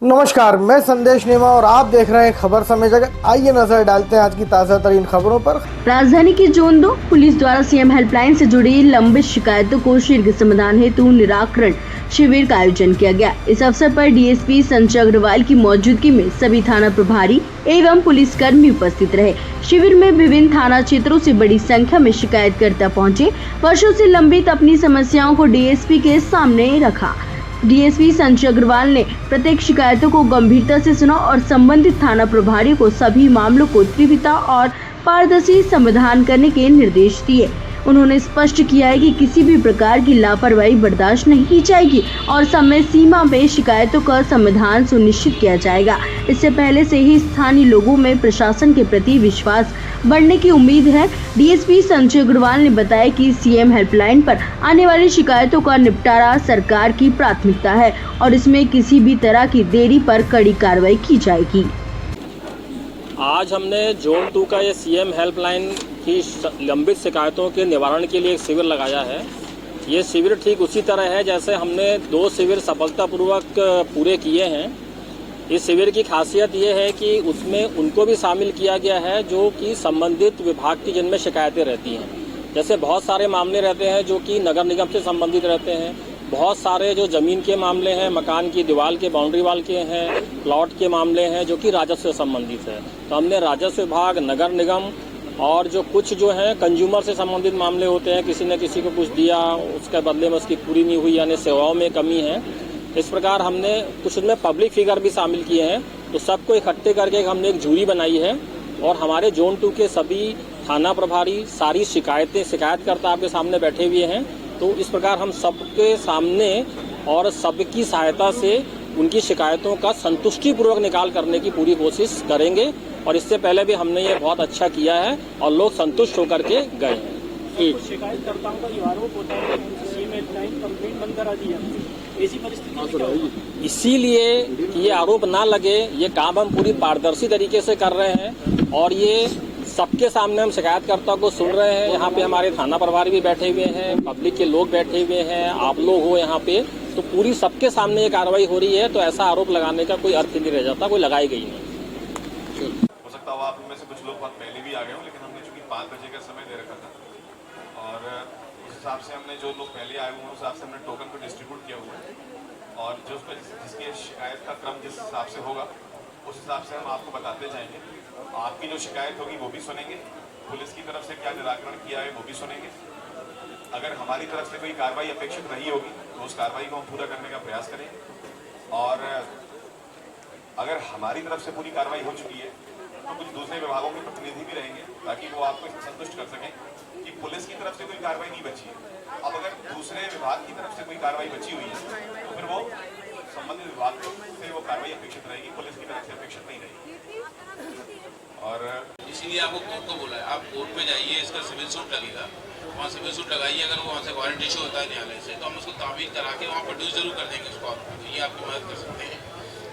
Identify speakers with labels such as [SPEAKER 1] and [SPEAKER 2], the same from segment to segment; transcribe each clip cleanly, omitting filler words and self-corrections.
[SPEAKER 1] नमस्कार, मैं संदेश नेमा और आप देख रहे हैं खबर समय जगत। आइए नजर डालते हैं आज की ताजा तरीन खबरों पर।
[SPEAKER 2] राजधानी की जोन 2 पुलिस द्वारा सीएम हेल्पलाइन से जुड़ी लंबित शिकायतों को शीघ्र समाधान हेतु निराकरण शिविर का आयोजन किया गया। इस अवसर पर डीएसपी संजय अग्रवाल की मौजूदगी में सभी थाना प्रभारी एवं पुलिसकर्मी उपस्थित रहे। शिविर में विभिन्न थाना क्षेत्रों से बड़ी संख्या में शिकायतकर्ता पहुंचे। वर्षों से लंबित अपनी समस्याओं को डीएसपी के सामने रखा। डीएसपी संजय अग्रवाल ने प्रत्येक शिकायतों को गंभीरता से सुना और संबंधित थाना प्रभारी को सभी मामलों को त्वरित और पारदर्शी समाधान करने के निर्देश दिए। उन्होंने स्पष्ट किया है कि किसी भी प्रकार की लापरवाही बर्दाश्त नहीं की जाएगी और समय सीमा में शिकायतों का समाधान सुनिश्चित किया जाएगा। इससे पहले से ही स्थानीय लोगों में प्रशासन के प्रति विश्वास बढ़ने की उम्मीद है। डीएसपी संजय अग्रवाल ने बताया कि सीएम हेल्पलाइन पर आने वाली शिकायतों का निपटारा सरकार की प्राथमिकता है और इसमें किसी भी तरह की देरी पर कड़ी कार्रवाई की जाएगी।
[SPEAKER 3] आज हमने जोन 2 का ये सीएम हेल्पलाइन की लंबित शिकायतों के निवारण के लिए एक शिविर लगाया है। ये शिविर ठीक उसी तरह है जैसे हमने 2 शिविर सफलतापूर्वक पूरे किए हैं। इस शिविर की खासियत ये है कि उसमें उनको भी शामिल किया गया है जो कि संबंधित विभाग की जिनमें शिकायतें रहती हैं। जैसे बहुत सारे मामले रहते हैं जो कि नगर निगम से संबंधित रहते हैं, बहुत सारे जो ज़मीन के मामले हैं, मकान की दीवार के बाउंड्री वाल के हैं, प्लॉट के मामले हैं जो कि राजस्व से संबंधित है। तो हमने राजस्व विभाग, नगर निगम और जो कुछ जो है कंज्यूमर से संबंधित मामले होते हैं, किसी ने किसी को कुछ दिया, उसके बदले में उसकी पूरी नहीं हुई यानी सेवाओं में कमी है, इस प्रकार हमने कुछ उसमें पब्लिक फिगर भी शामिल किए हैं। तो सबको इकट्ठे करके हमने एक जूरी बनाई है और हमारे जोन 2 के सभी थाना प्रभारी सारी शिकायतकर्ता आपके सामने बैठे हुए हैं। तो इस प्रकार हम सबके सामने और सबकी सहायता से उनकी शिकायतों का संतुष्टिपूर्वक निकाल करने की पूरी कोशिश करेंगे और इससे पहले भी हमने ये बहुत अच्छा किया है और लोग संतुष्ट होकर के गए हैं।
[SPEAKER 4] शिकायतकर्ताओं का ये आरोप होता है कि सीएम हेल्पलाइन कंप्लेंट बंद करा दी है। ऐसी परिस्थिति में क्या होगी?
[SPEAKER 3] इसीलिए कि ये आरोप ना लगे, ये काम हम पूरी पारदर्शी तरीके से कर रहे हैं और ये सबके सामने हम शिकायतकर्ता को सुन रहे हैं। यहाँ पे हमारे थाना प्रभारी भी बैठे हुए हैं, पब्लिक के लोग बैठे हुए हैं, आप लोग हो यहाँ पे, तो पूरी सबके सामने ये कार्रवाई हो रही है। तो ऐसा आरोप लगाने का कोई अर्थ नहीं रह जाता, कोई लगाई गई नहीं।
[SPEAKER 5] हो सकता हो आप में से कुछ लोग बहुत पहले भी आ गए हो, लेकिन हमने चूंकि 5 बजे का समय दे रखा था और उस हिसाब से हमने जो लोग पहले आए हुए हैं उस हिसाब से हमने टोकन को डिस्ट्रीब्यूट किया हुआ है और जो जिसकी शिकायत का क्रम जिस हिसाब से होगा उस हिसाब से हम आपको बताते जाएंगे। आपकी जो शिकायत होगी वो भी सुनेंगे, पुलिस की तरफ से क्या निराकरण किया है वो भी सुनेंगे। अगर हमारी तरफ से कोई कार्रवाई अपेक्षित रही होगी तो उस कार्रवाई को हम पूरा करने का प्रयास करेंगे और अगर हमारी तरफ से पूरी कार्रवाई हो चुकी है तो कुछ दूसरे विभागों के प्रतिनिधि भी रहेंगे ताकि वो आपको संतुष्ट कर सकें कि पुलिस की तरफ से कोई कार्रवाई नहीं बची है। अब अगर दूसरे विभाग की तरफ से कोई कार्रवाई बची हुई है तो फिर वो संबंधित विभाग से वो कार्रवाई अपेक्षित रहेगी, पुलिस की तरफ से अपेक्षित नहीं रहेगी। और
[SPEAKER 6] इसीलिए आपको कोर्ट को बोला है, आप कोर्ट में जाइए, इसका सिविल सूट लगेगा, वहाँ सिविल सूट लगाइए। अगर वो वहाँ से वारंट इशू होता है न्यायालय से तो हम उसको तामील करा के वहाँ प्रोड्यूस जरूर कर देंगे उसको, ये आपकी मदद कर सकते हैं।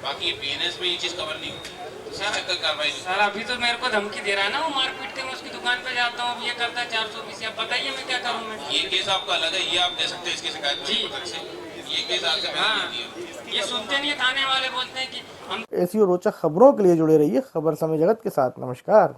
[SPEAKER 6] बाकी बीएनएस में ये चीज़ कवर नहीं होती कार्रवाई।
[SPEAKER 7] सर अभी तो मेरे को धमकी दे रहा है ना, वो मार पीट के मैं उसकी दुकान पे जाता हूँ, ये करता है 420। आप बताइए मैं क्या करूँ? मैं
[SPEAKER 6] ये केस आपका अलग है, ये आप दे सकते हैं इसकी शिकायत से। ये केस आपसे
[SPEAKER 7] ये सुनते नहीं है, थाने वाले बोलते हैं कि हम।
[SPEAKER 1] ऐसी और रोचक खबरों के लिए जुड़े रहिए खबर समय जगत के साथ। नमस्कार।